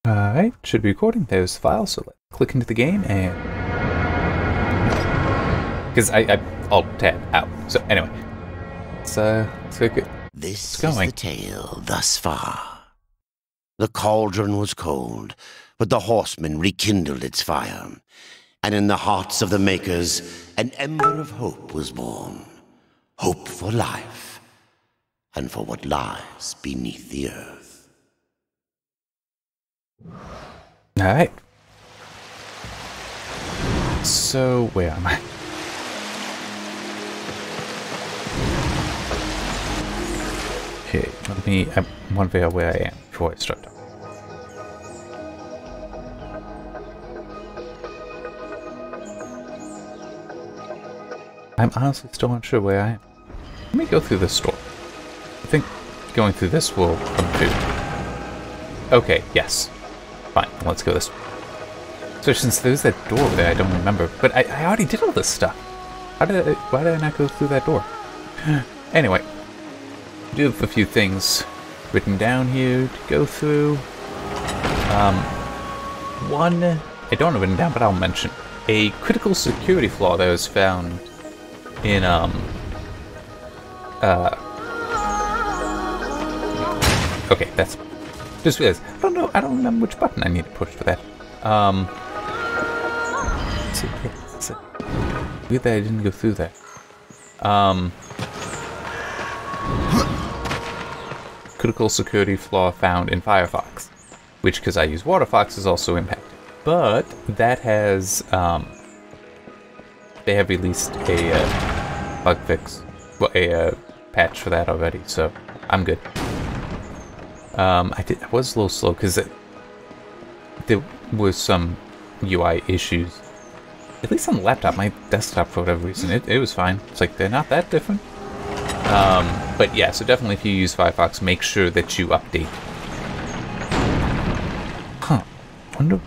Alright, should be recording. There's the file, so let's click into the game and... Because I alt-tab out. So anyway, let's get This going. is the tale thus far. The cauldron was cold, but the horsemen rekindled its fire, and in the hearts of the makers, an ember of hope was born. Hope for life, and for what lies beneath the earth. Alright. So, where am I? Okay, I want to figure out where I am before I start talking. I'm honestly still unsure where I am. Let me go through this door. I think going through this will come true. Okay, yes. Fine, let's go this way. So since there's that door over there, I don't remember. But I already did all this stuff. Why did I not go through that door? Anyway, I do have a few things written down here to go through. One, I don't have written down, but I'll mention. A critical security flaw that was found in, okay, that's... Just realized, I don't remember which button I need to push for that. Let's see, yeah, that's it. Weird that I didn't go through that. Critical security flaw found in Firefox, which, because I use Waterfox, is also impacted. But that has, they have released a bug fix, well, a patch for that already, so I'm good. I was a little slow because there was some UI issues. At least on the laptop, my desktop, for whatever reason, it was fine. It's like, they're not that different. But yeah, so definitely if you use Firefox, make sure that you update. Huh. Wonder...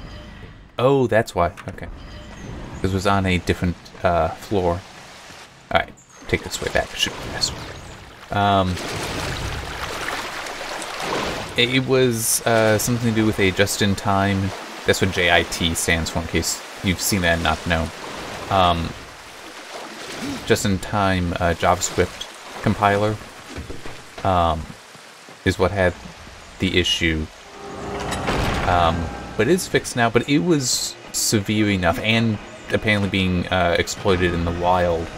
Oh, that's why. Okay. This was on a different floor. Alright, take this way back. Should be faster. It was something to do with a just-in-time... That's what JIT stands for, in case you've seen that and not known. Just-in-time JavaScript compiler is what had the issue. But it is fixed now, but it was severe enough, and apparently being exploited in the wild,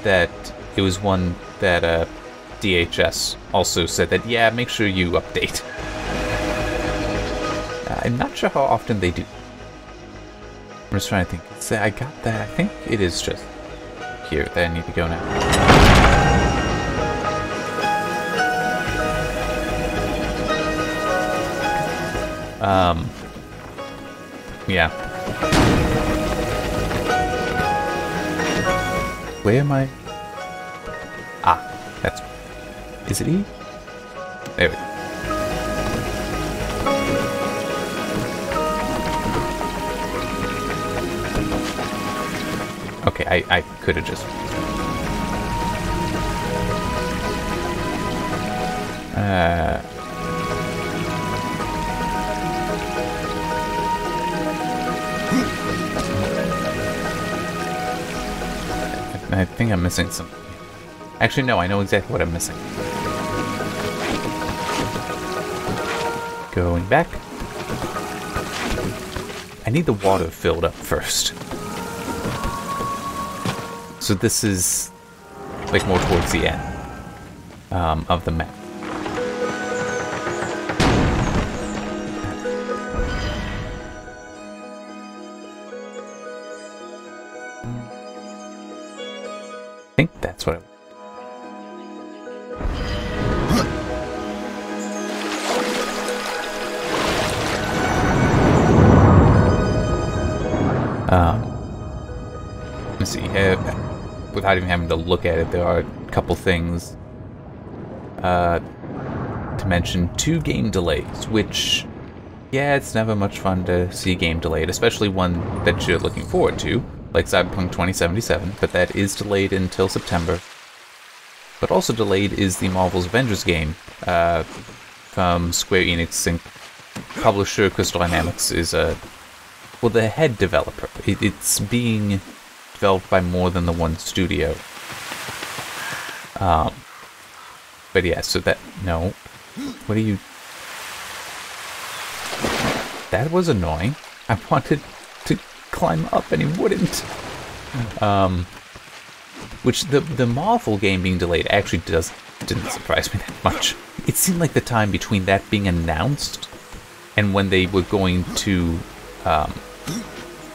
that it was one that DHS also said that, yeah, make sure you update. I'm not sure how often they do. I'm just trying to think. So I got that. I think it is just here that I need to go now. Yeah. Where am I? Ah, that's... Is it E? There we go. Okay, I could have just... I think I'm missing something. Actually, no, I know exactly what I'm missing. Going back. I need the water filled up first. So this is, like, more towards the end of the map. I think that's what I want. Let's see here. Without even having to look at it, there are a couple things to mention. 2 game delays, which, yeah, it's never much fun to see a game delayed, especially one that you're looking forward to, like Cyberpunk 2077, but that is delayed until September. But also delayed is the Marvel's Avengers game from Square Enix Inc. publisher, Crystal Dynamics, is well, the head developer. It's being developed by more than the one studio. But yeah, so that... No. What are you... That was annoying. I wanted to climb up and he wouldn't. Which, the Marvel game being delayed actually didn't surprise me that much. It seemed like the time between that being announced and when they were going to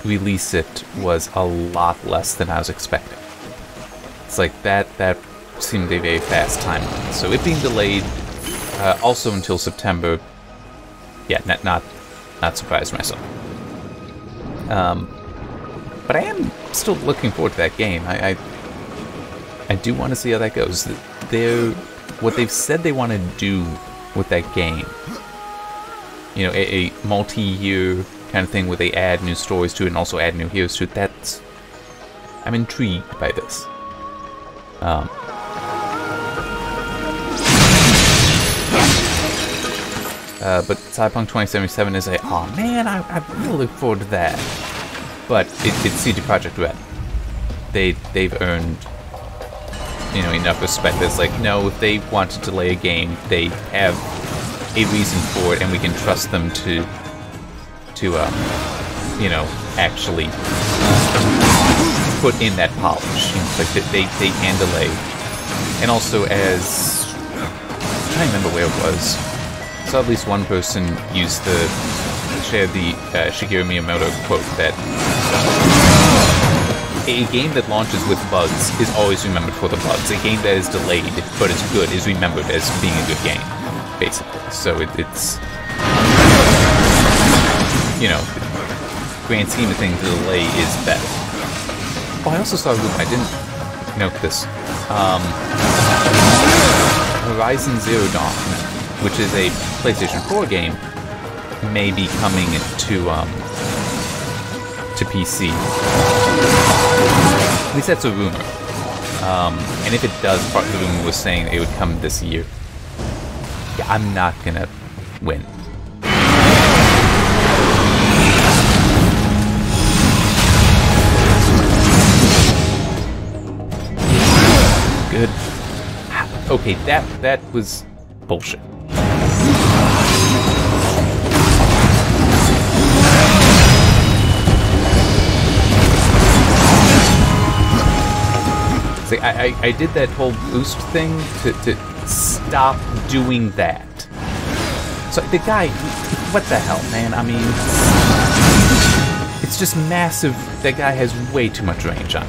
release it was a lot less than I was expecting. It's like that seemed a very fast timeline. So it being delayed also until September, yeah, not surprised myself. But I am still looking forward to that game. I do want to see how that goes. What they've said they want to do with that game, you know, a multi-year kind of thing where they add new stories to it and also add new heroes to it. I'm intrigued by this. But Cyberpunk 2077 is oh man, I really look forward to that. But it's CD Projekt Red. They've earned, you know, enough respect that's like, no, if they want to delay a game, they have a reason for it, and we can trust them to you know, actually put in that polish. You know, like they can delay. And also, as I'm trying to remember where it was, I saw at least one person shared the Shigeru Miyamoto quote that a game that launches with bugs is always remembered for the bugs. A game that is delayed but is good is remembered as being a good game, basically. So it's, you know, grand scheme of things, the delay is better. Oh, I also saw a rumor, I didn't note this. Horizon Zero Dawn, which is a PlayStation 4 game, may be coming to PC. At least that's a rumor. And if it does, part of the rumor was saying it would come this year. Yeah, I'm not gonna win. Good. Okay, that was bullshit. See, I did that whole boost thing to stop doing that. So the guy, what the hell, man? I mean, it's just massive. That guy has way too much range on it.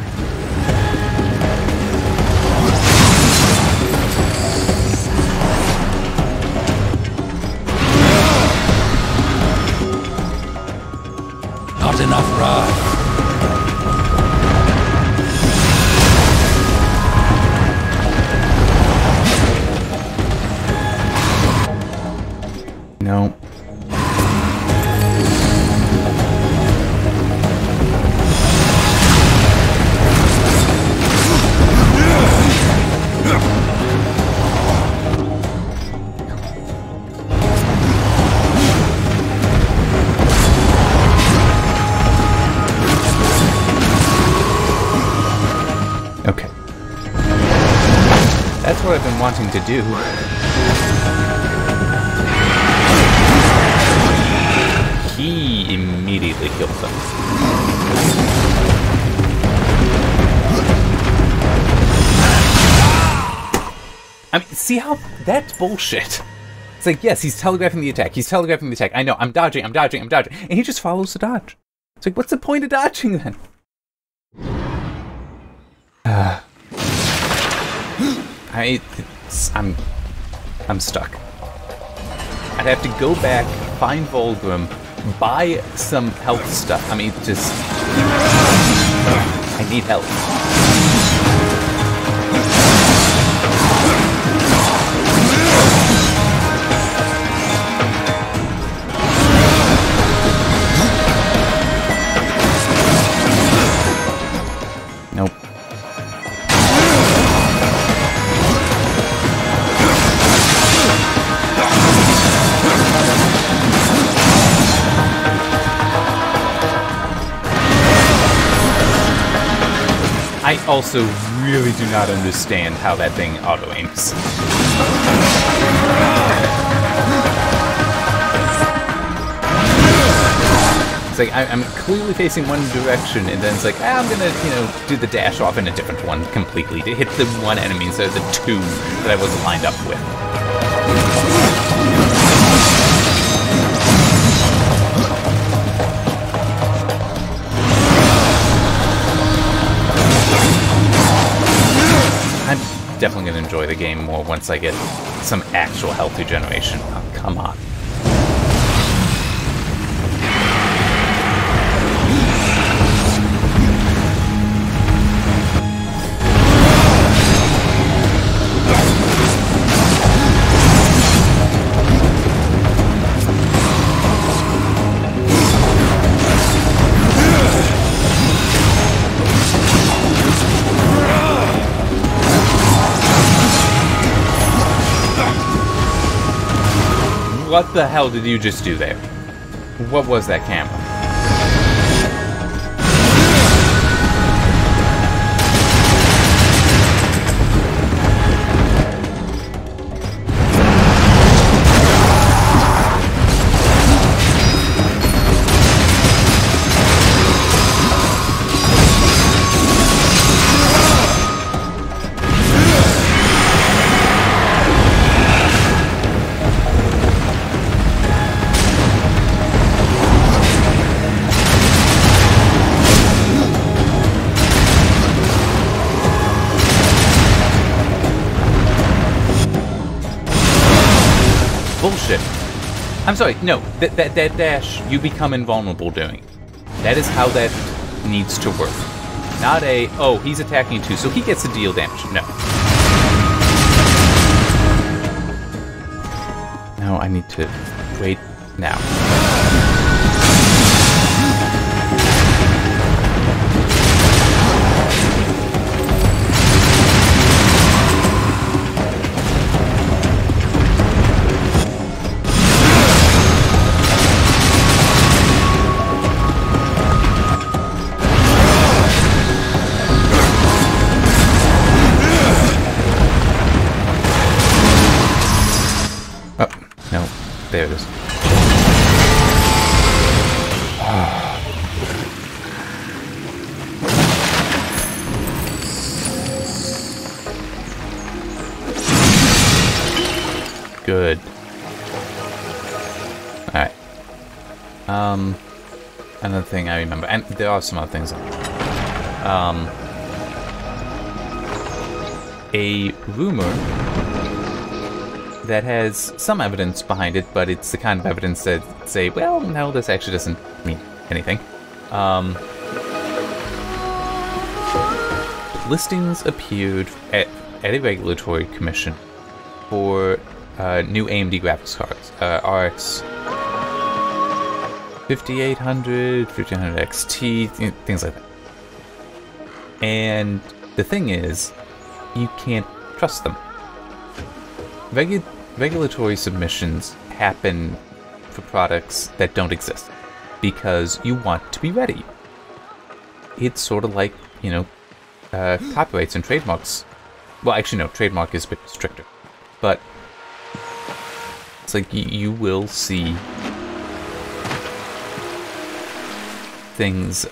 Not enough ride. No. Okay. That's what I've been wanting to do. He immediately kills them. I mean, see how... That's bullshit. It's like, yes, he's telegraphing the attack. He's telegraphing the attack. I know, I'm dodging. And he just follows the dodge. It's like, what's the point of dodging then? I'm stuck. I'd have to go back, find Volgrim, buy some health stuff. I mean, just... I need help. Nope. I also really do not understand how that thing auto-aims. It's like, I'm clearly facing one direction, and then it's like, I'm gonna, do the dash off in a different one completely to hit the one enemy instead of the two that I wasn't lined up with. I'm definitely gonna enjoy the game more once I get some actual health regeneration. Oh, come on. What the hell did you just do there? What was that camera? Bullshit. I'm sorry, no, that dash, you become invulnerable doing. That is how that needs to work. Not a, oh, he's attacking you too, so he gets to deal damage. No. No, I need to wait now. No, there it is. Good. Alright. Another thing I remember, and there are some other things. A rumor that has some evidence behind it, but it's the kind of evidence that say, well, no, this actually doesn't mean anything. Listings appeared at a regulatory commission for new AMD graphics cards, RX 5800, 1500 XT, things like that. And the thing is, you can't trust them. Regulatory submissions happen for products that don't exist because you want to be ready. It's sort of like, copyrights and trademarks. Well, actually, no, trademark is a bit stricter. But it's like you will see things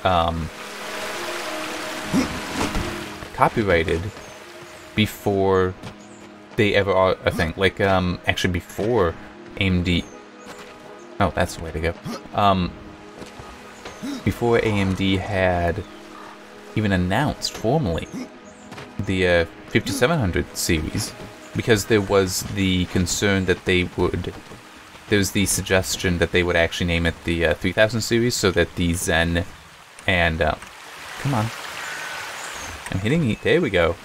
copyrighted before they ever are a thing. Like, actually before AMD... Oh, that's the way to go. Before AMD had even announced formally the 5700 series, because there was the concern that they would... There was the suggestion that they would actually name it the 3000 series, so that the Zen and... come on. I'm hitting it. There we go.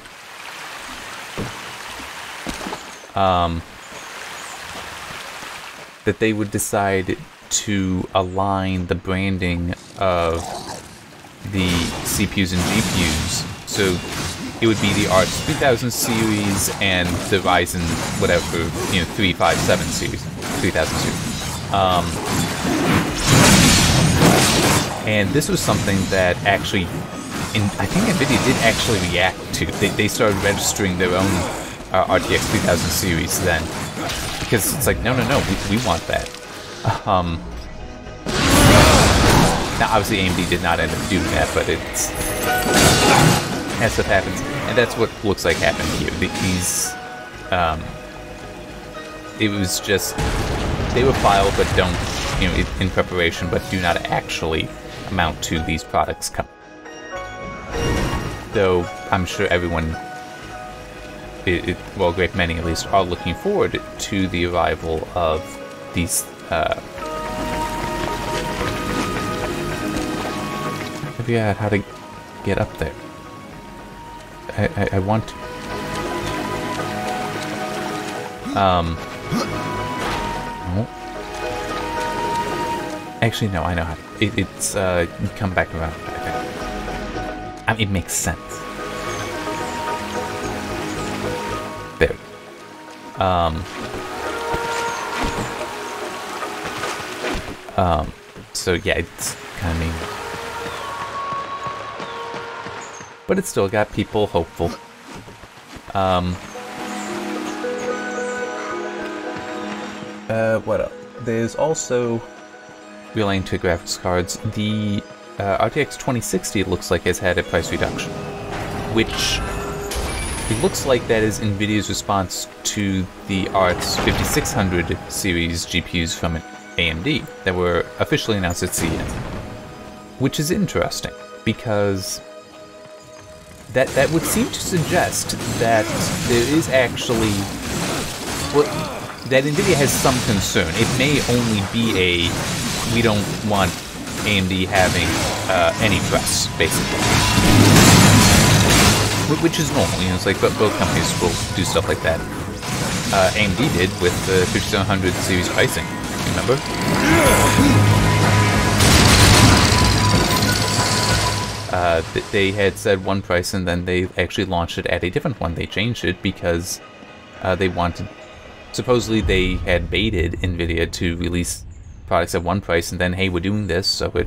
That they would decide to align the branding of the CPUs and GPUs, so it would be the RX 3000 series and the Ryzen whatever, 357 series, 3000 series. And this was something that actually I think NVIDIA did actually react to. They started registering their own RTX 3000 series then, because it's like, no, we want that. Now, obviously, AMD did not end up doing that, but it's as stuff happens, and that's what looks like happened here. It was just they were filed, but don't, in preparation, but do not actually amount to these products coming. Though I'm sure everyone, well, a great many at least, are looking forward to the arrival of these. Figure out how to get up there. I want to. No. Actually, no, I know how to. It's you come back around, I think. I mean, it makes sense. There. So yeah, it's kind of mean. But it's still got people hopeful. What else? There's also, relating to graphics cards, the RTX 2060, it looks like, has had a price reduction. Which, it looks like that is NVIDIA's response to the RX 5600 series GPUs from AMD that were officially announced at CES. Which is interesting, because that would seem to suggest that there is actually, well, that NVIDIA has some concern. It may only be we don't want AMD having any press, basically. Which is normal, it's like both companies will do stuff like that. AMD did with the 5700 series pricing, remember? They had said one price and then they actually launched it at a different one. They changed it because they wanted, supposedly they had baited NVIDIA to release products at one price and then, hey, we're doing this, so it,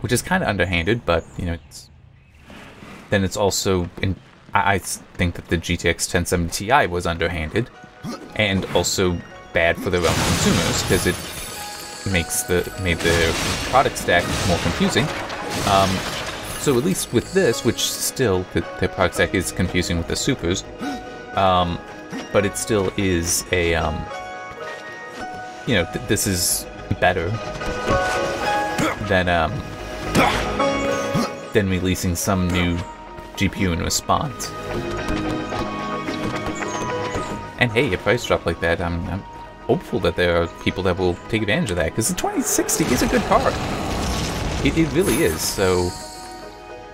which is kind of underhanded, but, then it's also, I think that the GTX 1070 Ti was underhanded and also bad for their own consumers because it made the product stack more confusing. So at least with this, which still the product stack is confusing with the supers, but it still is a this is better than releasing some new GPU in response. And hey, a price drop like that, I'm hopeful that there are people that will take advantage of that, because the 2060 is a good card. It really is, so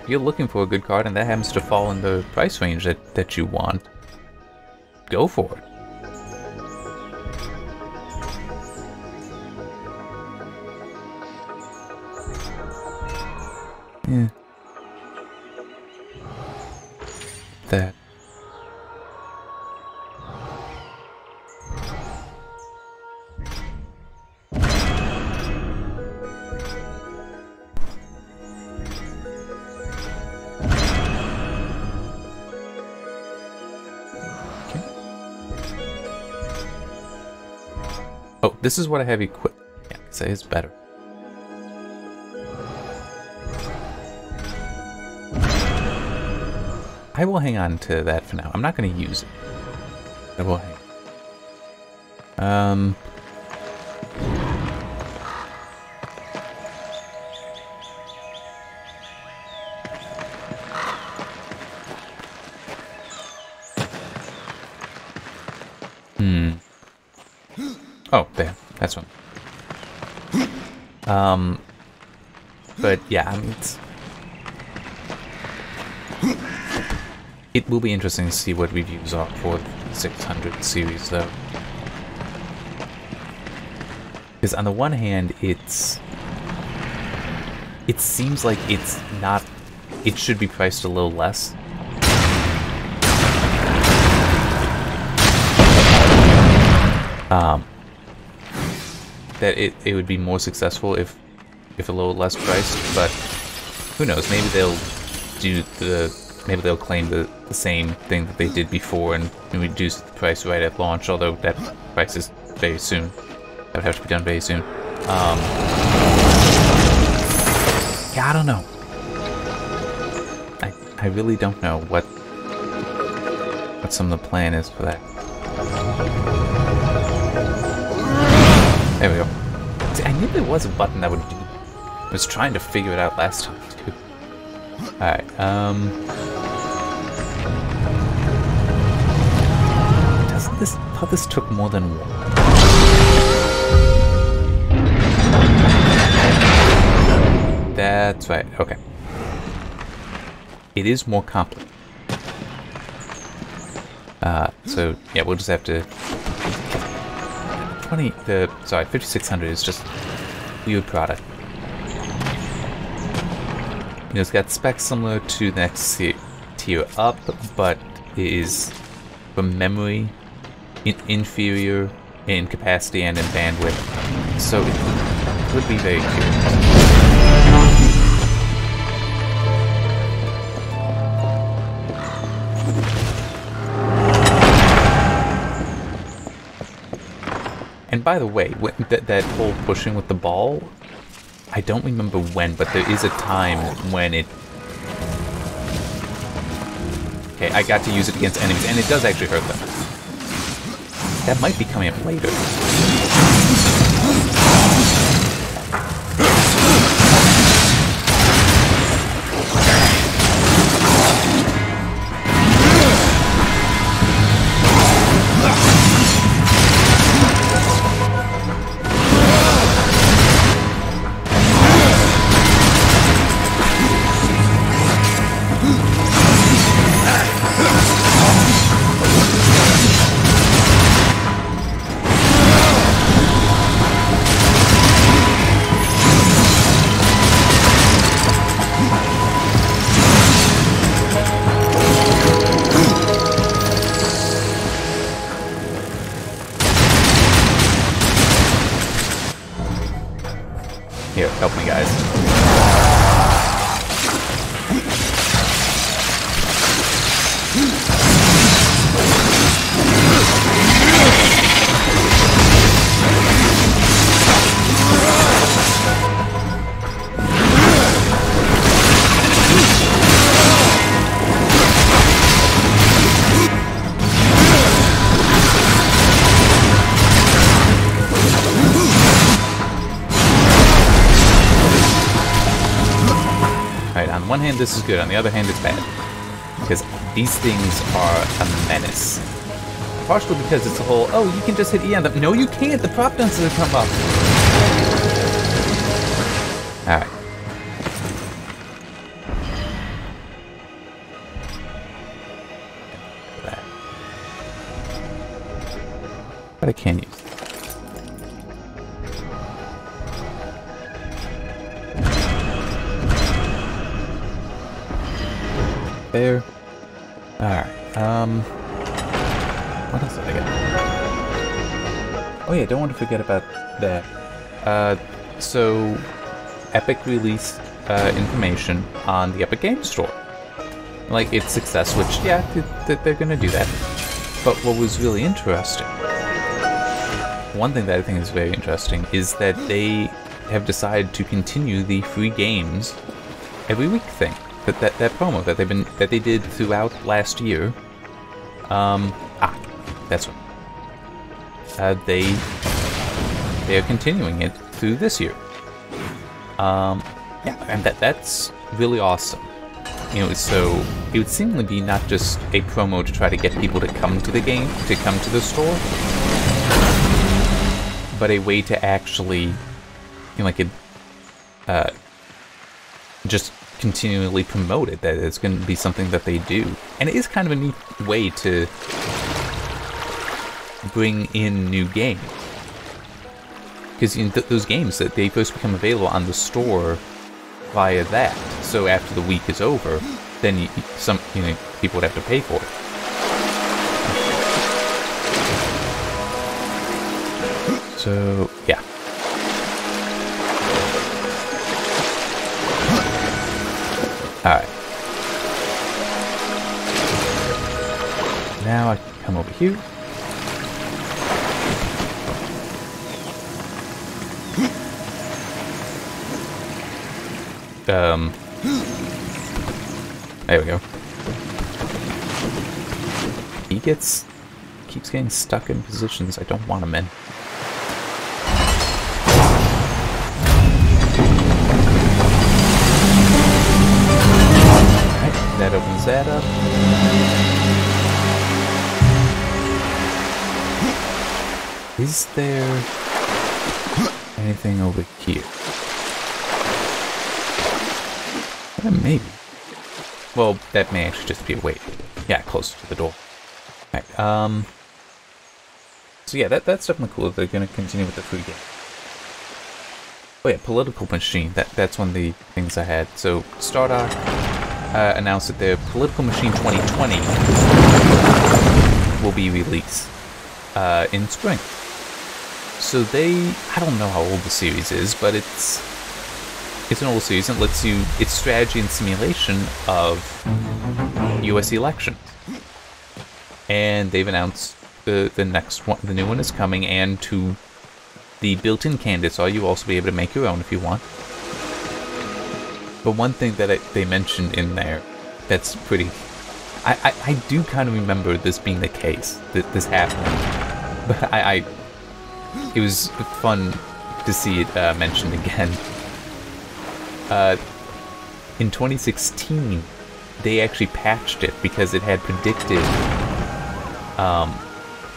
if you're looking for a good card and that happens to fall in the price range that you want, go for it. Yeah. That. Oh, this is what I have equipped. Yeah, say it's better. I will hang on to that for now. I'm not going to use it. I will hang. Oh, there. That's one. But yeah, I mean, it will be interesting to see what reviews are for the 600 series, though. Because on the one hand, it seems like it's not. It should be priced a little less. That it would be more successful if a little less priced, but who knows? Maybe they'll claim the same thing that they did before and reduce the price right at launch. Although that price is very soon. That would have to be done very soon. Yeah, I don't know. I really don't know what some of the plan is for that. There we go. See, I knew there was a button that would do. I was trying to figure it out last time too. Alright, doesn't this... I thought this took more than one. That's right, okay. It is more complicated. So, yeah, we'll just have to... 5600 is just weird product. You know, it's got specs similar to the next tier up, but it is, from memory, inferior in capacity and in bandwidth. So it would be very curious. And by the way, that whole pushing with the ball, I don't remember when, but there is a time when it... Okay, I got to use it against enemies, and it does actually hurt them. That might be coming up later. Here, help me, guys. On one hand, this is good. On the other hand, it's bad. Because these things are a menace. Partially because it's a whole, oh, you can just hit E on them. No, you can't. The prop doesn't come up. Alright. But I can use it. There. Alright, what else did I get? Oh yeah, don't want to forget about that. So, Epic released information on the Epic Games Store. Like, its success, which, yeah, they're gonna do that. But what was really interesting, one thing that I think is very interesting, is that they have decided to continue the free games every week thing. That promo that they did throughout last year. That's what. They are continuing it through this year. Yeah, and that's really awesome. You know, so it would seemingly be not just a promo to try to get people to come to the game, to come to the store, but a way to actually, you know, like just continually promote it, that it's going to be something that they do. And it is kind of a neat way to bring in new games. Because you know, those games, that they first become available on the store via that. So after the week is over, then people would have to pay for it. So, yeah. you. There we go. He keeps getting stuck in positions I don't want him in. Alright, that opens that up. Is there anything over here? Maybe. Well, that may actually just be a way. Yeah, closer to the door. Alright, so yeah, that's definitely cool. They're gonna continue with the free game. Oh yeah, political machine. That's one of the things I had. So Stardock announced that their political machine 2020 will be released in spring. So I don't know how old the series is, but it's an old series and lets you, it's strategy and simulation of US elections. And they've announced the next one, the new one is coming, and to the built-in candidates you'll also be able to make your own if you want. But one thing that they mentioned in there that's pretty, I do kind of remember this being the case, this happening, but it was fun to see it mentioned again. In 2016, they actually patched it because it had predicted, oh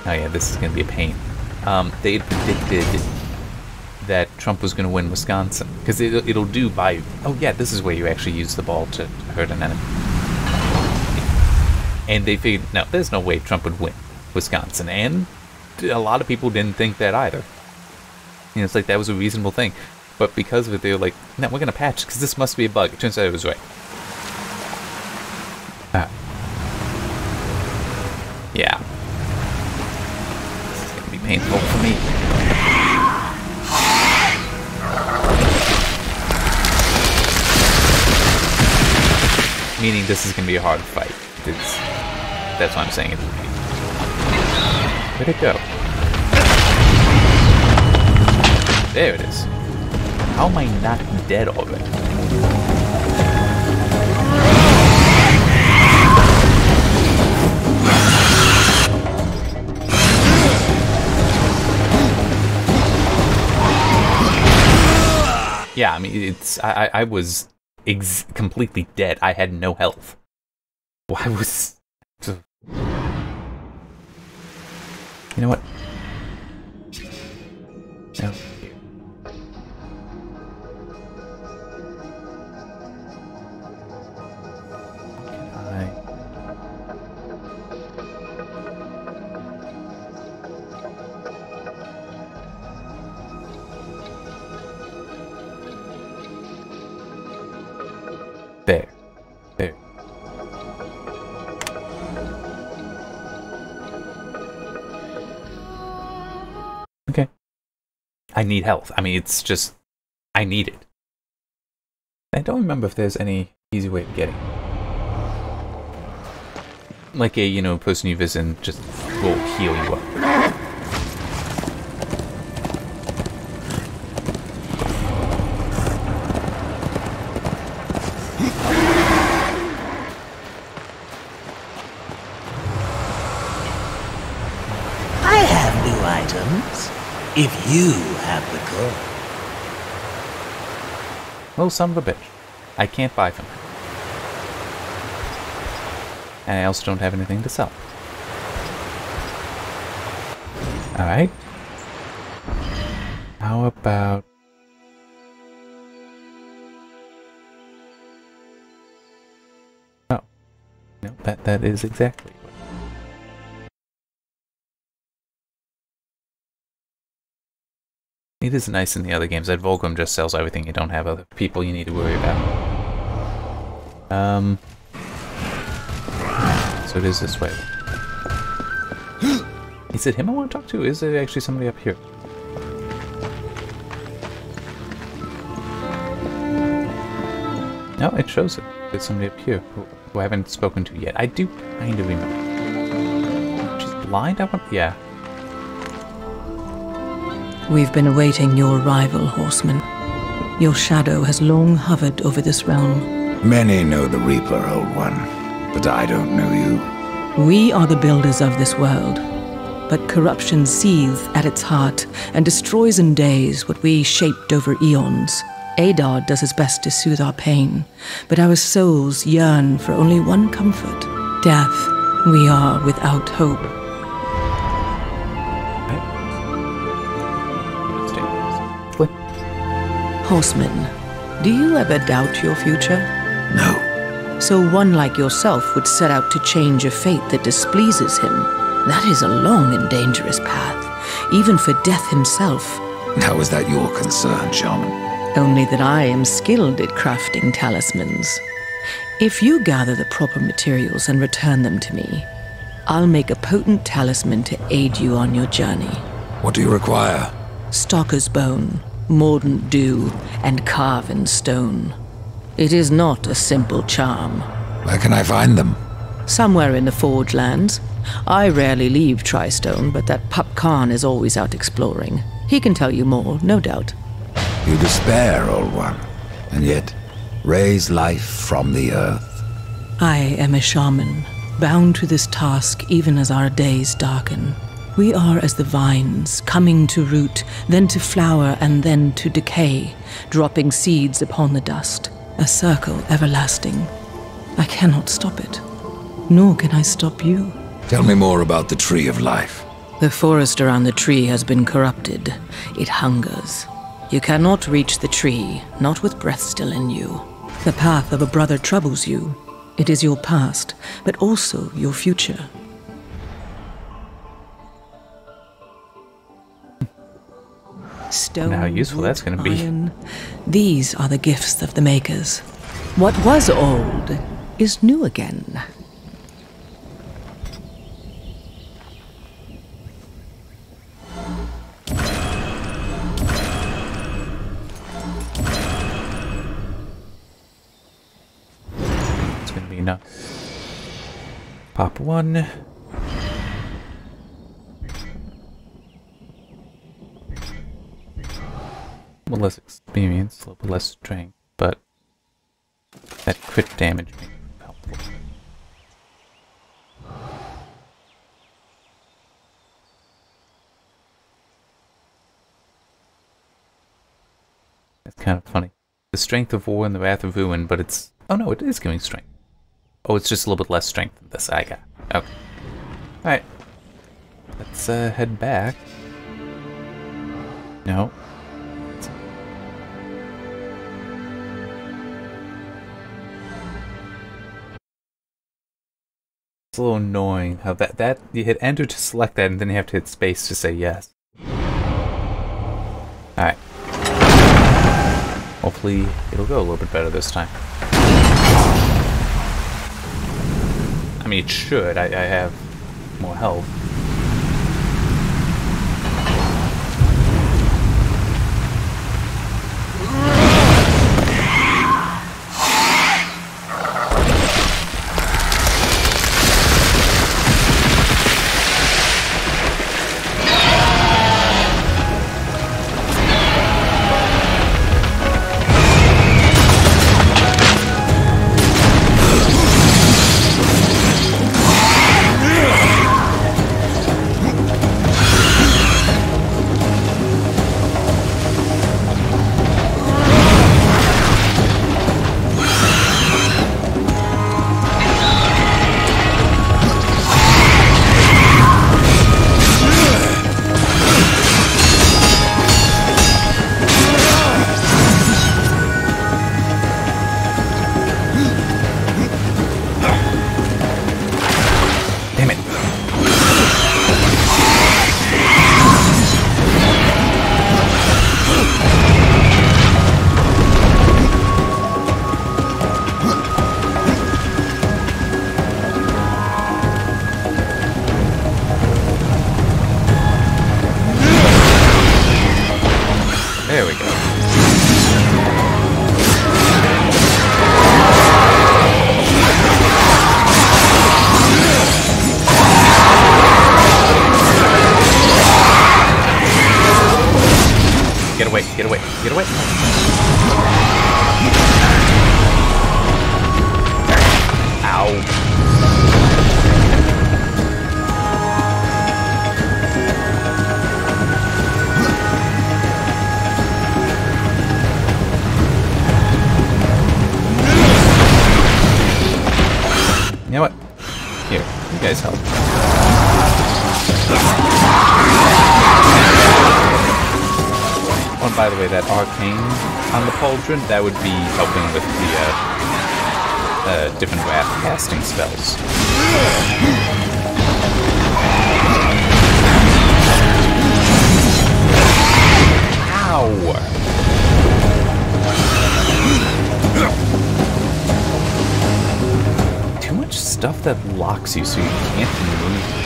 yeah, this is going to be a pain. They had predicted that Trump was going to win Wisconsin, because it'll do by, oh yeah, this is where you actually use the ball to hurt an enemy. And they figured, no, there's no way Trump would win Wisconsin, and a lot of people didn't think that either. You know, it's like that was a reasonable thing. But because of it, they were like, no, we're going to patch, because this must be a bug. It turns out it was right. Yeah. This is going to be painful for me. Meaning this is going to be a hard fight. That's why I'm saying it would be. Where'd it go? There it is. How am I not dead already? Yeah, I mean, I was completely dead. I had no health. Why was... You know what? No. There. Okay. I need health. I mean, it's just, I need it. I don't remember if there's any easy way of getting it. Like a, person you visit and just will heal you up. If you have the gold. Well, son of a bitch. I can't buy from him. And I also don't have anything to sell. Alright. How about... Oh. No, that is exactly... It is nice in the other games that Volcrum just sells everything. You don't have other people you need to worry about. So it is this way. Is it him I want to talk to? Is it actually somebody up here? No, it shows it. There's somebody up here who I haven't spoken to yet. I do kind of remember. She's aligned? Yeah. We've been awaiting your arrival, Horseman. Your shadow has long hovered over this realm. Many know the Reaper, Old One, but I don't know you. We are the builders of this world, but corruption seethes at its heart and destroys in days what we shaped over eons. Adar does his best to soothe our pain, but our souls yearn for only one comfort: death. We are without hope. Horseman, do you ever doubt your future? No. So one like yourself would set out to change a fate that displeases him. That is a long and dangerous path, even for death himself. How is that your concern, Shaman? Only that I am skilled at crafting talismans. If you gather the proper materials and return them to me, I'll make a potent talisman to aid you on your journey. What do you require? Stalker's bone, mordant dew, and carven stone. It is not a simple charm. Where can I find them? Somewhere in the Forge Lands. I rarely leave Tristone, but that Pup Khan is always out exploring. He can tell you more, no doubt. You despair, Old One, and yet raise life from the earth. I am a shaman, bound to this task even as our days darken. We are as the vines, coming to root, then to flower, and then to decay, dropping seeds upon the dust. A circle everlasting. I cannot stop it, nor can I stop you. Tell me more about the Tree of Life. The forest around the tree has been corrupted. It hungers. You cannot reach the tree, not with breath still in you. The path of a brother troubles you. It is your past, but also your future. Stone, how useful wood, that's going to be. iron. These are the gifts of the makers. What was old is new again. It's going to be enough. Pop one. Less experience, a little bit less strength, but that crit damage makes it helpful. That's kind of funny. The strength of war and the wrath of ruin, but it's... Oh no, it is giving strength. Oh, it's just a little bit less strength than this. I got it. Okay. Alright. Let's head back. No. It's a little annoying how that you hit enter to select that and then you have to hit space to say yes. Alright. Hopefully it'll go a little bit better this time. I mean, it should. I have more health. There we go. Get away, get away, get away. Ow. You know what? Here, you guys help. Oh, and by the way, that arcane on the pauldron, that would be helping with the different wrath casting spells. Ow! Too much stuff that locks you so you can't move.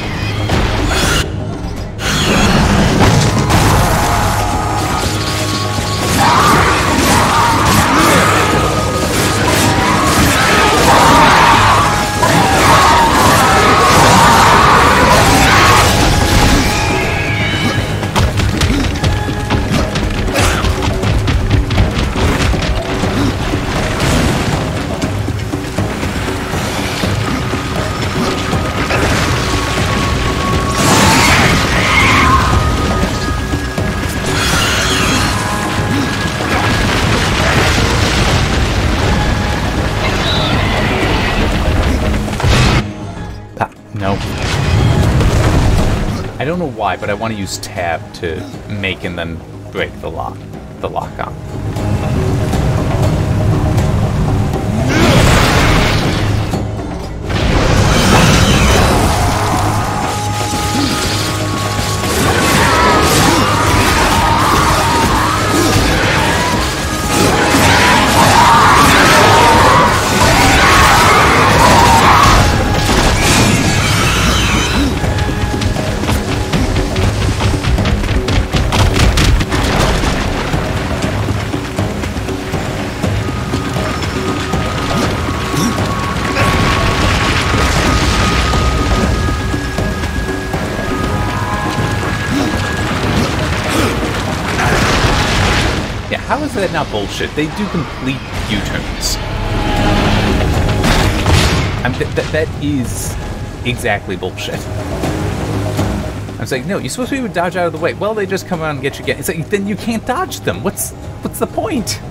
I don't know why, but I want to use tab to make and then break the lock on. How is that not bullshit? They do complete U-turns. That is exactly bullshit. I was like, no, you're supposed to be able to dodge out of the way. Well, they just come around and get you again. It's like, then you can't dodge them. What's the point?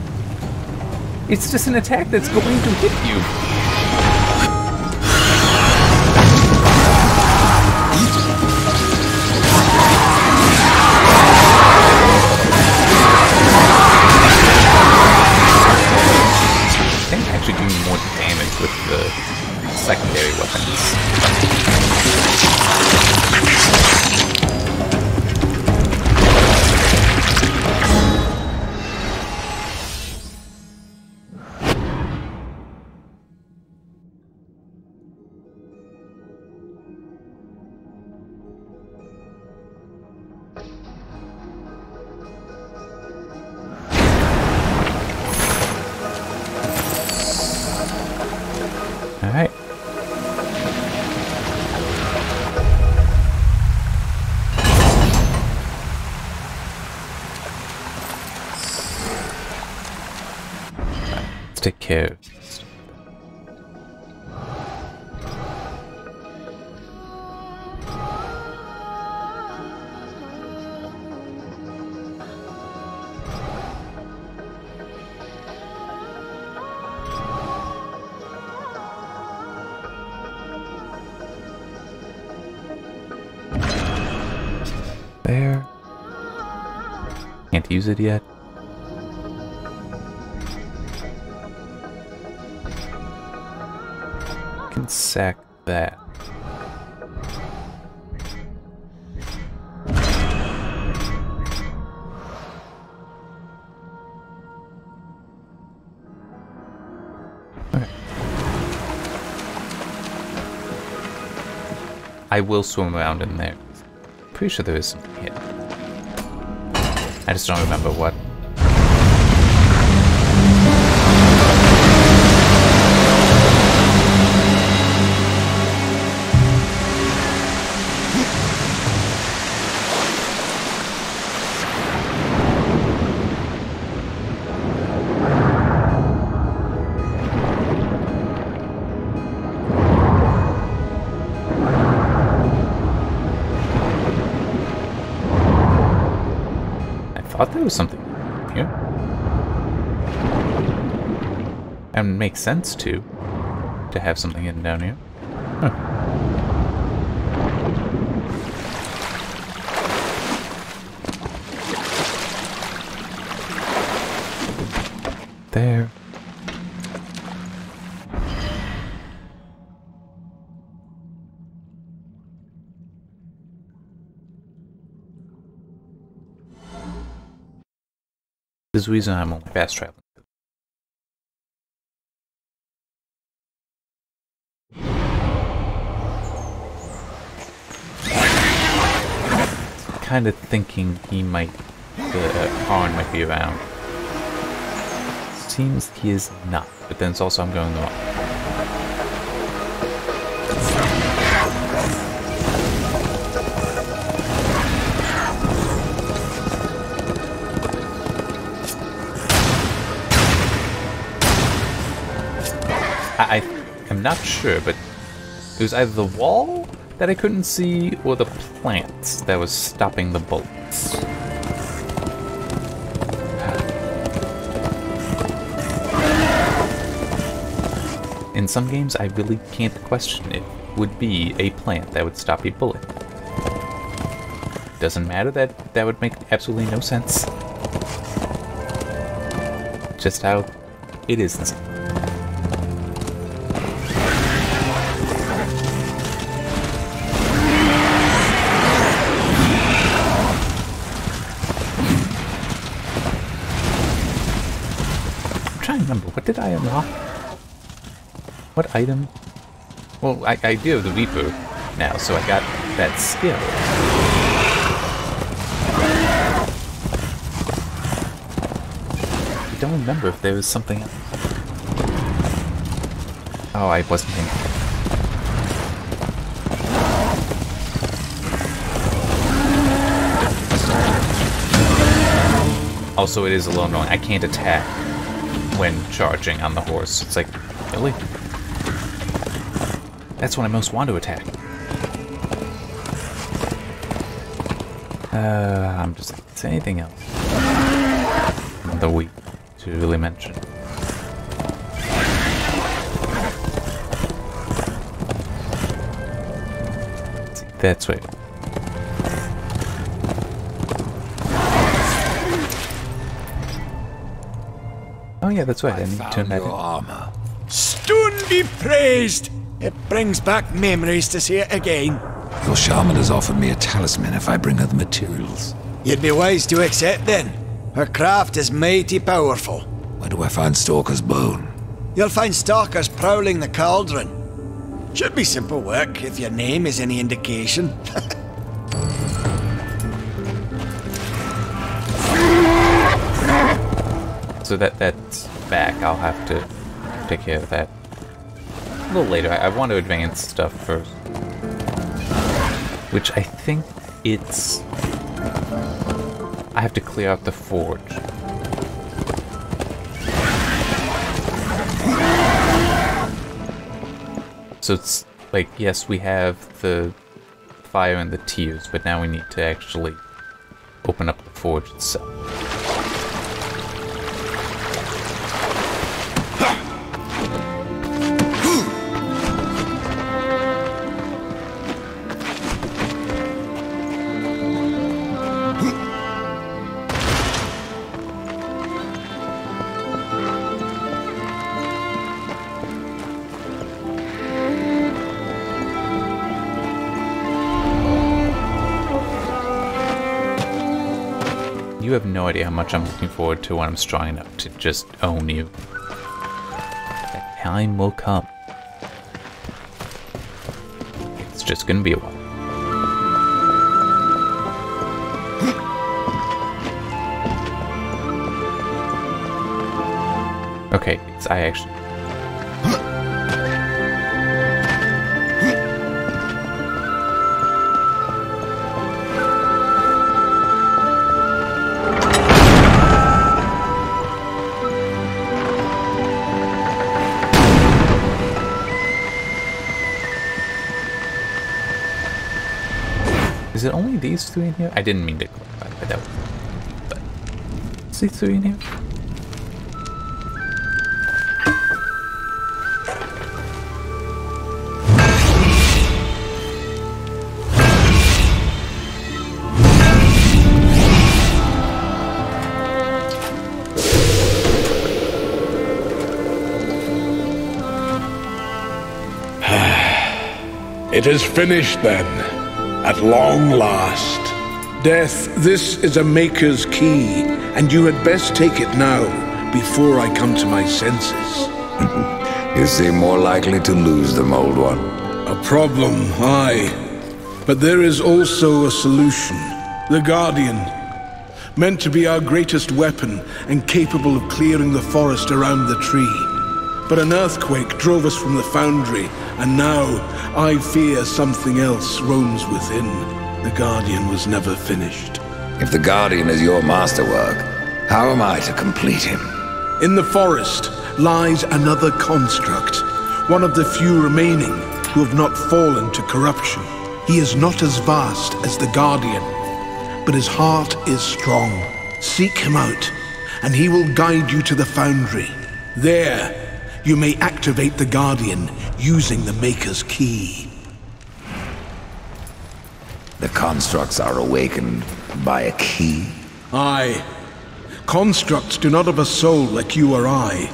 It's just an attack that's going to hit you. More damage with the secondary weapons. Alright. Let's take care of this. There. Can't use it yet. Can sack that. Okay. I will swim around in there. Pretty sure there is something here. I just don't remember what. there was something here. And it makes sense, too, to have something hidden down here. Huh. There. This is the reason I'm only fast traveling. Kind of thinking he might, Karn might be around. Seems he is not, but then it's also I'm going the wrong. I'm not sure, but it was either the wall that I couldn't see or the plants that was stopping the bullets. In some games, I really can't question it. Would be a plant that would stop a bullet. Doesn't matter that would make absolutely no sense. Just how it is in some. Remember, what did I unlock? What item? Well, I do have the Reaper now, so I got that skill. I don't remember if there was something else. Oh, I wasn't thinking. Also, it is a little annoying. I can't attack when charging on the horse. It's like, really? That's when I most want to attack. I'm just like, is there anything else that we should really mention? Let's see, that's right. Oh yeah, that's right. I need to turn that in. Armor. Stone be praised! It brings back memories to see it again. Your shaman has offered me a talisman if I bring her the materials. You'd be wise to accept then. Her craft is mighty powerful. Where do I find Stalker's bone? You'll find stalkers prowling the cauldron. Should be simple work if your name is any indication. So that's back. I'll have to take care of that a little later. I want to advance stuff first. Which I think it's... I have to clear out the forge. So it's like, yes, we have the fire and the tears, but now we need to actually open up the forge itself. You have no idea how much I'm looking forward to when I'm strong enough to just own you. That time will come. It's just gonna be a while. Okay, I actually... Is it only these three in here? I didn't mean to clarify, but that was... But see through in here? It is finished then, at long last. Death, this is a Maker's key, and you had best take it now, before I come to my senses. You seem more likely to lose them, old one. A problem, aye. But there is also a solution. The Guardian. Meant to be our greatest weapon, and capable of clearing the forest around the tree. But an earthquake drove us from the foundry, and now I fear something else roams within. The Guardian was never finished. If the Guardian is your masterwork, how am I to complete him? In the forest lies another construct, one of the few remaining who have not fallen to corruption. He is not as vast as the Guardian, but his heart is strong. Seek him out, and he will guide you to the foundry. There, you may activate the Guardian using the Maker's key. The constructs are awakened by a key? Aye. Constructs do not have a soul like you or I.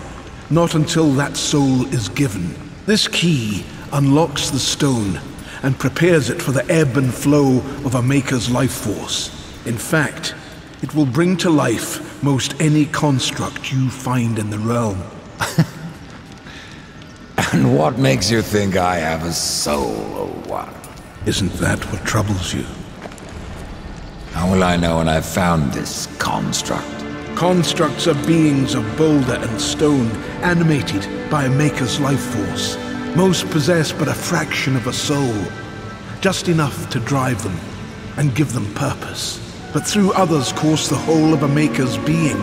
Not until that soul is given. This key unlocks the stone and prepares it for the ebb and flow of a Maker's life force. In fact, it will bring to life most any construct you find in the realm. And what makes you think I have a soul, old one? Isn't that what troubles you? How will I know when I've found this construct? Constructs are beings of boulder and stone, animated by a Maker's life force. Most possess but a fraction of a soul, just enough to drive them and give them purpose. But through others course the whole of a Maker's being,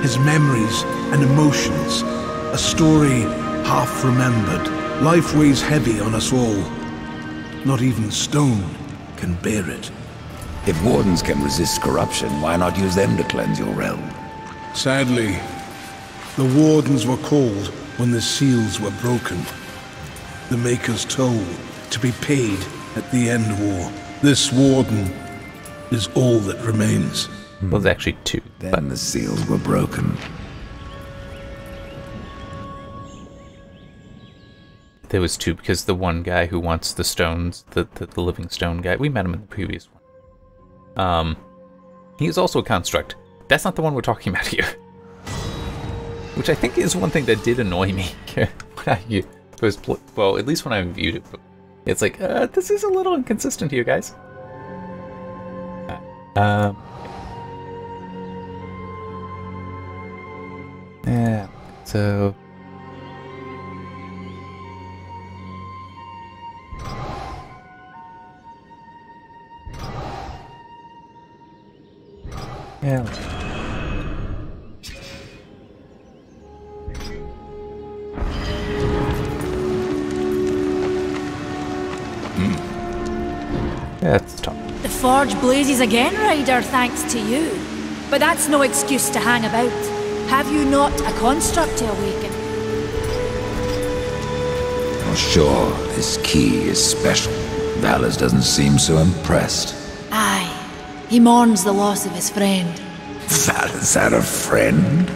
his memories and emotions, a story half remembered. Life weighs heavy on us all. Not even stone can bear it. If wardens can resist corruption, why not use them to cleanse your realm? Sadly, the wardens were called when the seals were broken. The Maker's toll to be paid at the end war. This warden is all that remains. Well, there's actually two. Then the seals were broken. There was two, because the one guy who wants the stones, the living stone guy, we met him in the previous one. He is also a construct. That's not the one we're talking about here. Which I think is one thing that did annoy me when I was, well, at least when I viewed it. It's like, this is a little inconsistent here, guys. Yeah, so... Yeah. That's tough. The forge blazes again, Ryder, thanks to you. But that's no excuse to hang about. Have you not a construct to awaken? Oh, sure, this key is special. Valus doesn't seem so impressed. Aye. He mourns the loss of his friend. Valus had a friend?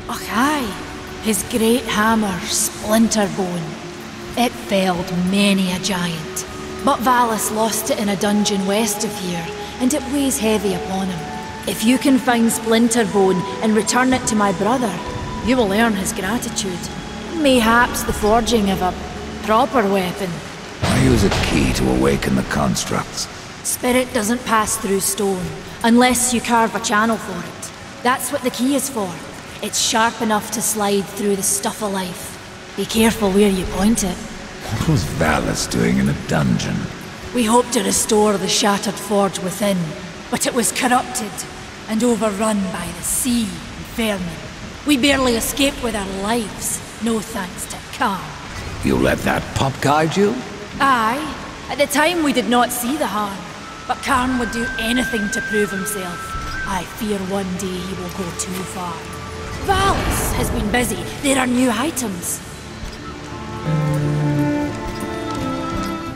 Och, aye. His great hammer, Splinterbone. It felled many a giant. But Valus lost it in a dungeon west of here, and it weighs heavy upon him. If you can find Splinterbone and return it to my brother, you will earn his gratitude. Mayhaps the forging of a proper weapon. Why use a key to awaken the constructs? Spirit doesn't pass through stone, unless you carve a channel for it. That's what the key is for. It's sharp enough to slide through the stuff of life. Be careful where you point it. What was Valus doing in a dungeon? We hoped to restore the shattered forge within, but it was corrupted and overrun by the sea and vermin. We barely escaped with our lives, no thanks to Khan. You let that pup guide you? Aye. At the time we did not see the harm, but Karn would do anything to prove himself. I fear one day he will go too far. Valis has been busy. There are new items.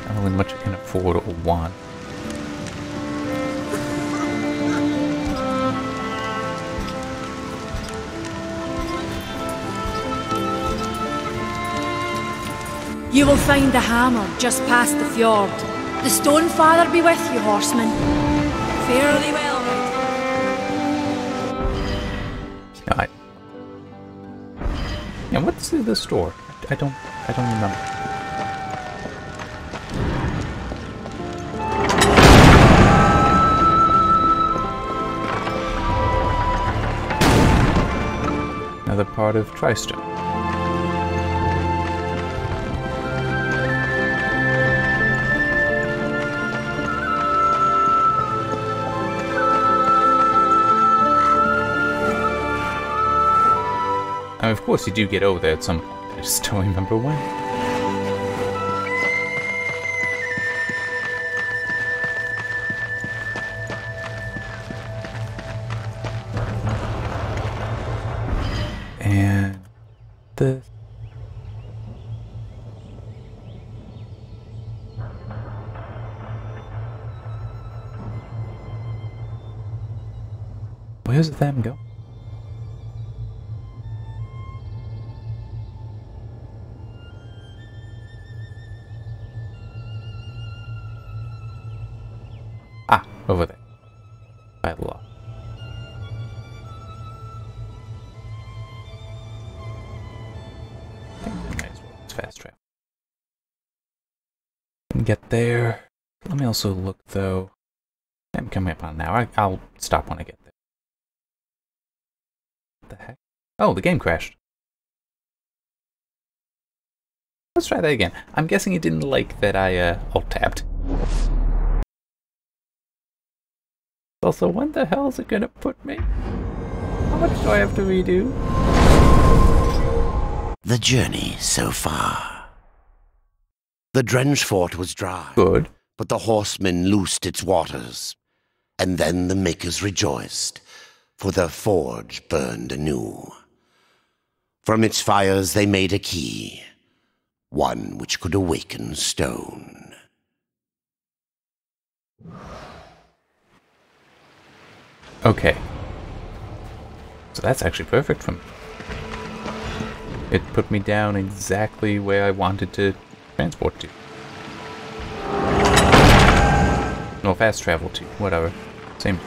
Not really much I can afford or want. You will find the hammer just past the fjord. The Stone Father be with you, horseman. Fairly well. Yeah, what's the store? I don't remember. Another part of Tristone. I mean, of course you do get over there at some point, I just don't remember when. And this. Where's them go? Over there. By the law. I think I might as well. It's fast travel. And get there. Let me also look though. I'm coming up on an hour. I'll stop when I get there. What the heck? Oh, the game crashed. Let's try that again. I'm guessing it didn't like that I alt-tabbed. Also, when the hell is it gonna put me? How much do I have to redo? The journey so far. The Drench Fort was dry. Good. But the horsemen loosed its waters. And then the makers rejoiced, for their forge burned anew. From its fires they made a key, one which could awaken stone. Okay. So that's actually perfect for me. It put me down exactly where I wanted to transport to. No, fast travel to, whatever. Same.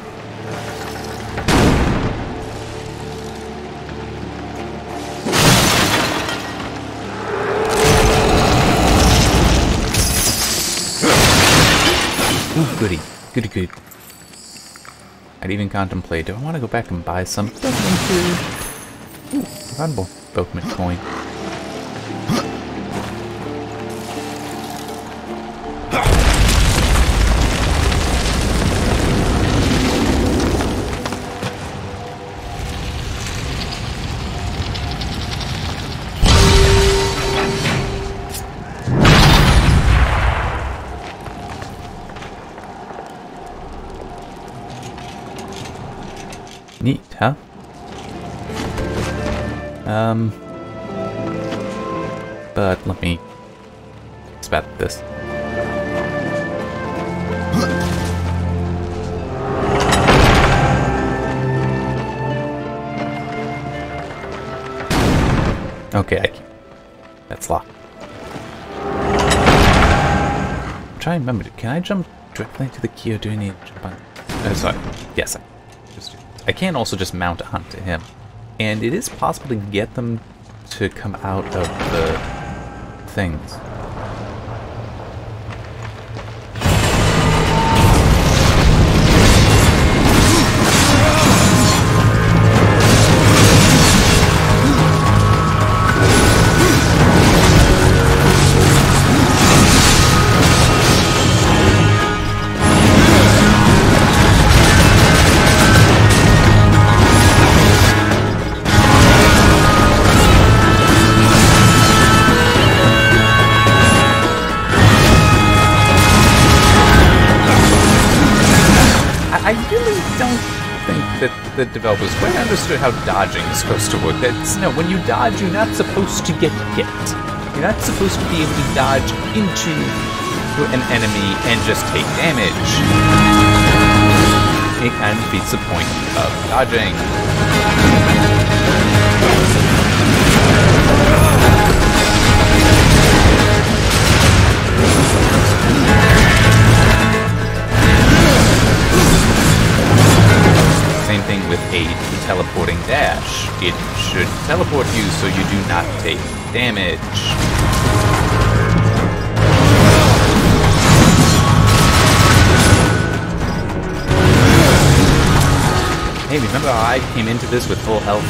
Ooh, goody. Goody, goody. I'd even contemplate, do I want to go back and buy something to... Ooh, valuable Boatman coin. Neat, huh? But let me spat this. Okay, I can't. That's locked. I'm trying to remember, can I jump directly into the key or do I need to jump on? Sorry, yes, I can also just mount onto him. And it is possible to get them to come out of the things. the developers quite understood how dodging is supposed to work. That's, no, when you dodge, you're not supposed to get hit. You're not supposed to be able to dodge into an enemy and just take damage. It kind of defeats the point of dodging. Same thing with a teleporting dash. It should teleport you so you do not take damage. Hey, remember how I came into this with full health?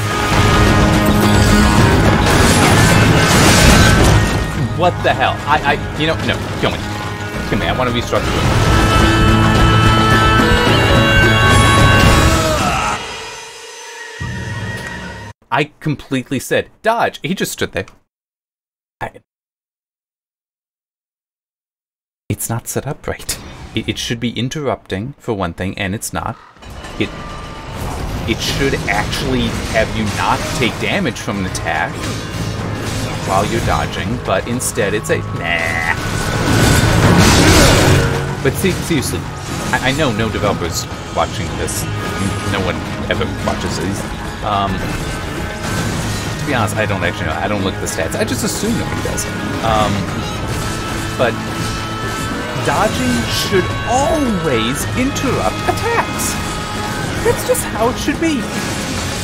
What the hell? You know, no, kill me. Kill me, I want to restructure it. I completely said, dodge. He just stood there. It's not set up right. It should be interrupting, for one thing, and it's not. It should actually have you not take damage from an attack while you're dodging, but instead it's a nah. But seriously, I know no developers watching this. No one ever watches these. To be honest, I don't actually know. I don't look at the stats. I just assume nobody does. But dodging should always interrupt attacks. That's just how it should be.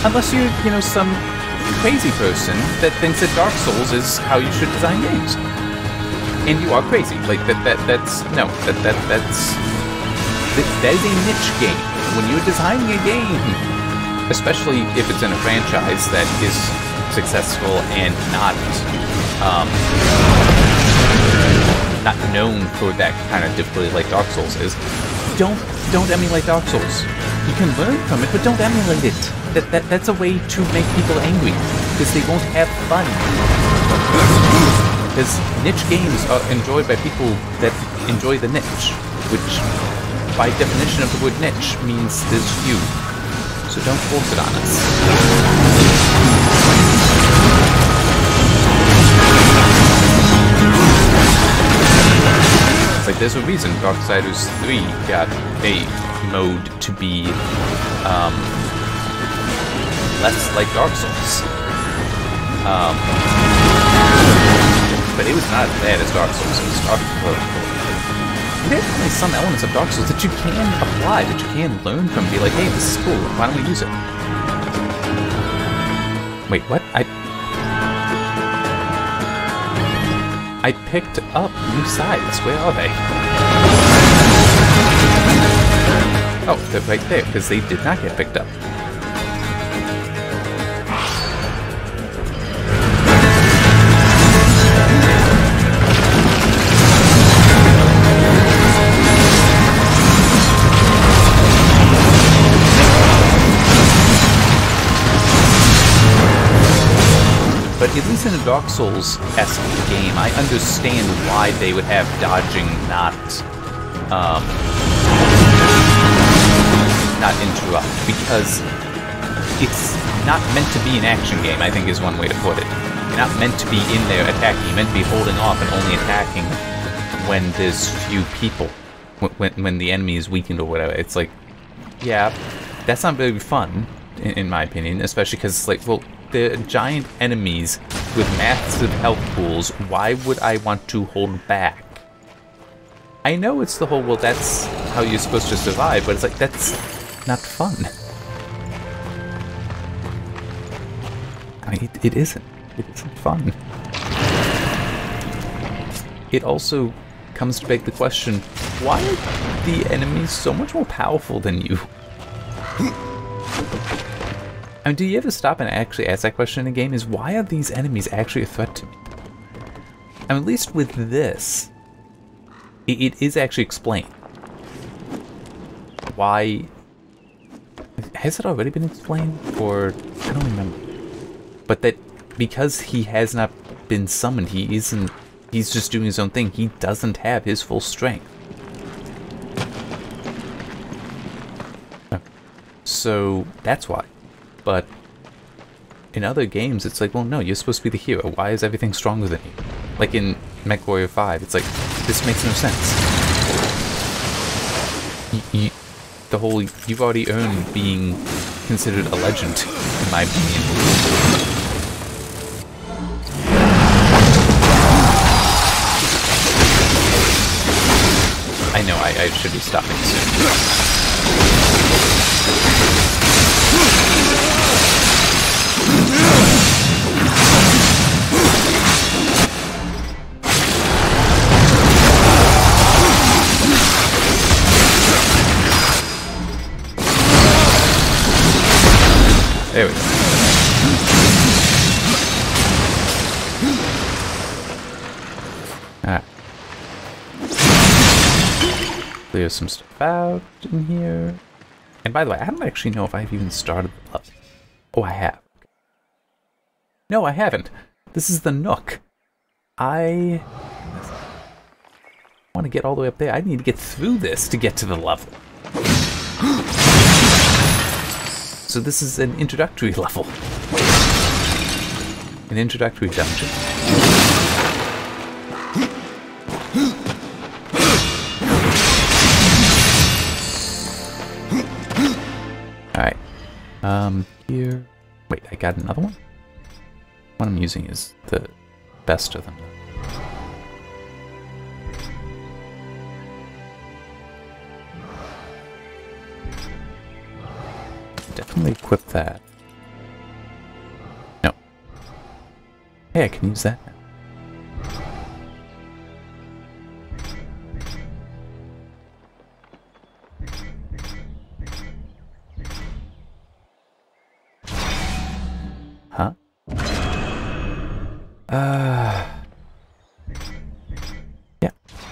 Unless you're, you know, some crazy person that thinks that Dark Souls is how you should design games. And you are crazy. Like, that's is a niche game. When you're designing a game, especially if it's in a franchise that is successful and not known for that kind of difficulty like Dark Souls is, don't emulate Dark Souls. You can learn from it, but don't emulate it. That's a way to make people angry, because they won't have fun. Because niche games are enjoyed by people that enjoy the niche, which, by definition of the word niche, means there's few. So don't force it on us. It's like, there's a reason Darksiders 3 got a mode to be less like Dark Souls. But it was not as bad as Dark Souls. It was There's definitely some elements of Dark Souls that you can apply, that you can learn from, be like, hey, this is cool, why don't we use it? Wait, what? I picked up new sides. Where are they? Oh, they're right there, because they did not get picked up. But at least in a Dark Souls-esque game, I understand why they would have dodging not interrupt, because it's not meant to be an action game, I think is one way to put it. You're not meant to be in there attacking, you're meant to be holding off and only attacking when there's few people, when the enemy is weakened or whatever. It's like, yeah, that's not very fun, in my opinion, especially because it's like, well, they're giant enemies with massive health pools. Why would I want to hold back? I know it's the whole, well, that's how you're supposed to survive, but it's like, that's not fun. I mean, it isn't. It isn't fun. It also comes to beg the question, why are the enemies so much more powerful than you? I mean, do you ever stop and actually ask that question in a game? Is why are these enemies actually a threat to me? I mean, at least with this, it is actually explained. Why? Has it already been explained? Or, I don't remember. But that because he has not been summoned, he's just doing his own thing. He doesn't have his full strength. So that's why. But in other games, it's like, well, no, you're supposed to be the hero. Why is everything stronger than you? Like in MechWarrior 5, it's like, this makes no sense. The whole, you've already earned being considered a legend, in my opinion. I know, I should be stopping soon. There we go. Alright. Clear some stuff out in here. And by the way, I don't actually know if I've even started the level. Oh, I have. No, I haven't. This is the Nook. I want to get all the way up there. I need to get through this to get to the level. So this is an introductory level. An introductory dungeon. Alright. Here... Wait, I got another one? What I'm using is the best of them. Definitely equip that. No. Hey, I can use that now. Huh? Yeah.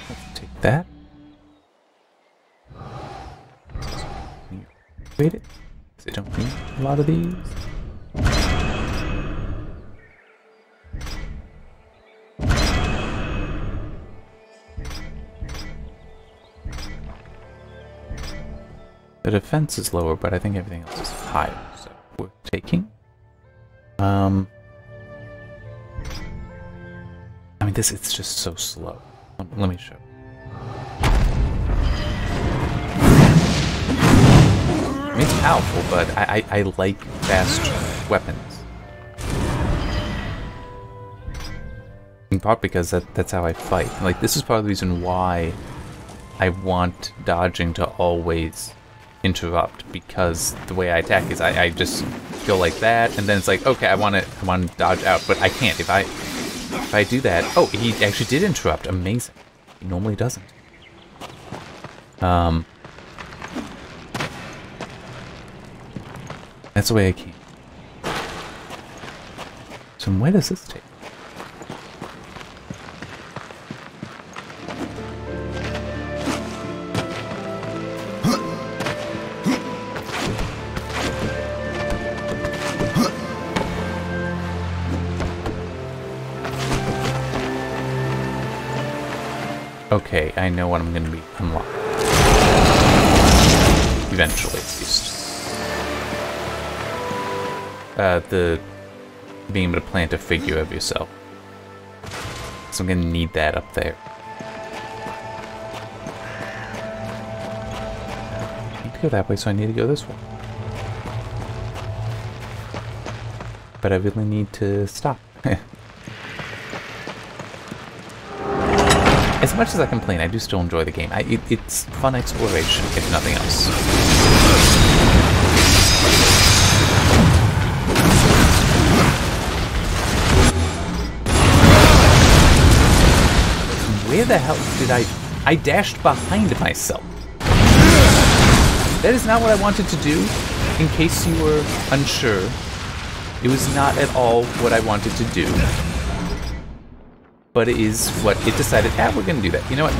Let's take that. Wait it. I don't need a lot of these. The defense is lower, but I think everything else is higher, so worth taking. I mean, it's just so slow. Let me show. I mean, it's powerful, but I like fast weapons. In part because that's how I fight. Like, this is part of the reason why I want dodging to always interrupt, because the way I attack is I just go like that, and then it's like, okay, I want to dodge out, but I can't. If I do that, oh, he actually did interrupt. Amazing. He normally doesn't. That's the way I came. So where does this take? Okay, I know what I'm going to be unlocked. Eventually, at least. The being able to plant a figure of yourself. So I'm going to need that up there. I need to go that way, so I need to go this way. But I really need to stop. As much as I complain, I do still enjoy the game. It's fun exploration, if nothing else. Where the hell did I dashed behind myself. That is not what I wanted to do, in case you were unsure. It was not at all what I wanted to do. But it is what it decided. Ah, we're gonna do that. You know what?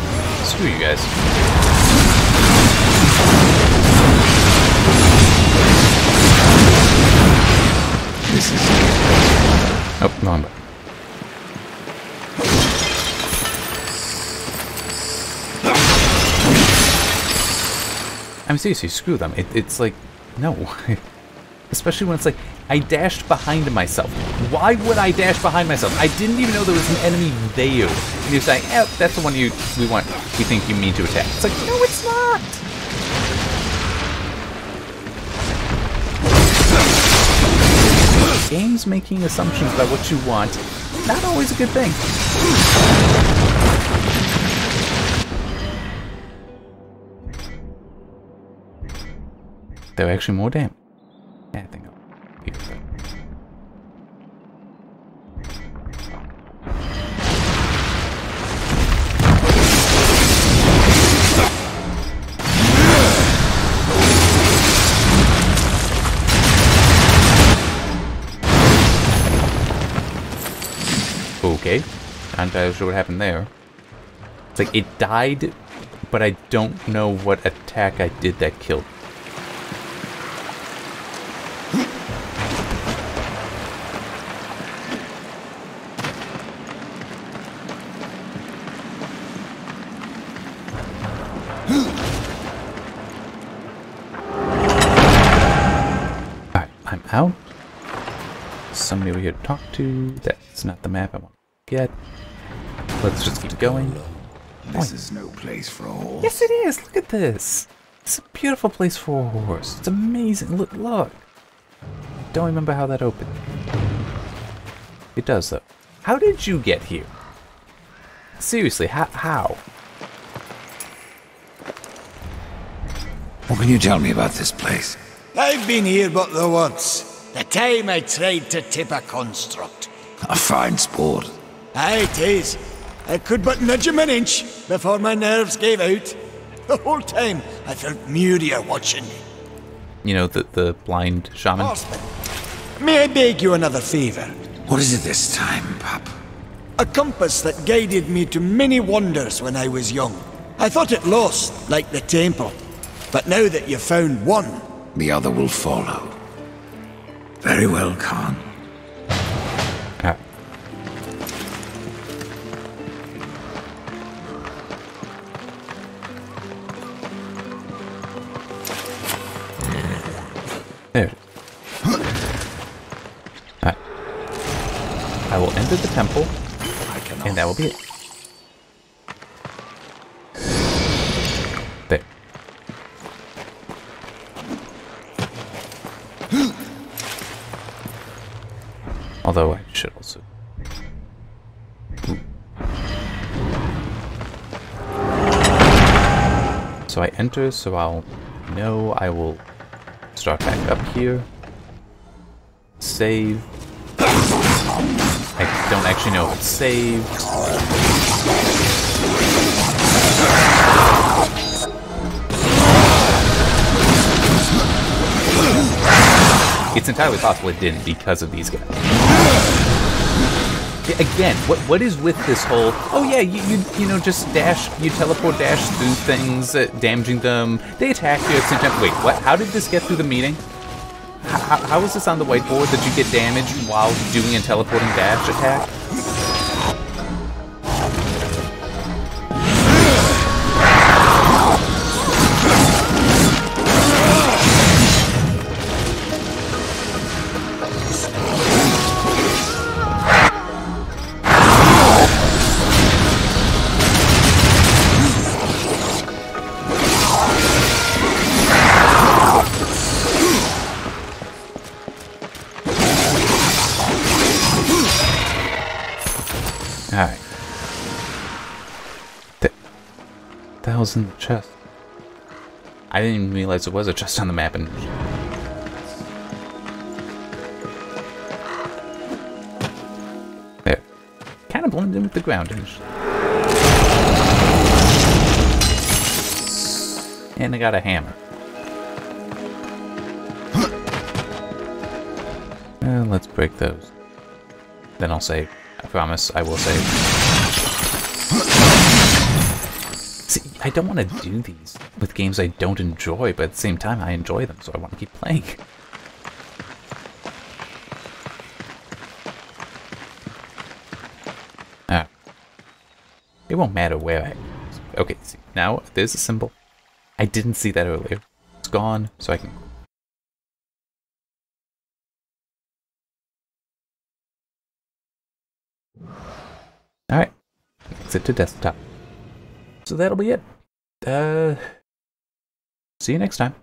Screw you guys. This is... Oh, wrong button. I'm seriously, screw them. It's like No. Especially when it's like, I dashed behind myself. Why would I dash behind myself? I didn't even know there was an enemy there. And you're saying, eh, that's the one we think you mean to attack. It's like, no, it's not! Games making assumptions about what you want, not always a good thing. They're actually more damage. Yeah, I think I'll keep it there. Okay, not entirely sure what happened there. It's like it died, but I don't know what attack I did that killed. Alright, I'm out. Somebody over here to talk to. That's not the map I want to get. Let's just keep going. This is no place for a horse. Yes, it is. Look at this. It's a beautiful place for a horse. It's amazing. Look, look. Don't remember how that opened. It does, though. How did you get here? Seriously, how? What can you tell me about this place? I've been here but the once. The time I tried to tip a construct. A fine sport. Aye, it is. I could but nudge him an inch before my nerves gave out. The whole time I felt Muria watching me. You know, the blind shaman? Horseman, may I beg you another favour? What is it this time, pup? A compass that guided me to many wonders when I was young. I thought it lost, like the temple. But now that you've found one, The other will follow. Very well, Khan. Ah. There it is. Alright. I will enter the temple, and that will be it. There. Although I should also... Ooh. So I enter, so I'll know I will start back up here. Save. I don't actually know if it's saved. It's entirely possible it didn't because of these guys. Again, what is with this whole? Oh yeah, you know just dash, you teleport dash through things, damaging them. They attack you at the same time. Wait, what? How did this get through the meeting? How is this on the whiteboard that you get damaged while doing a teleporting dash attack? Alright. That was in the chest. I didn't even realize there was a chest on the map. And there. Kind of blended in with the ground. And I got a hammer. Let's break those. Then I'll save. I promise I will save. See, I don't want to do these with games I don't enjoy, but at the same time I enjoy them, so I want to keep playing. Ah. It won't matter where I... Okay, see, now there's a symbol. I didn't see that earlier. It's gone, so I can Alright. Exit to desktop. So that'll be it. See you next time.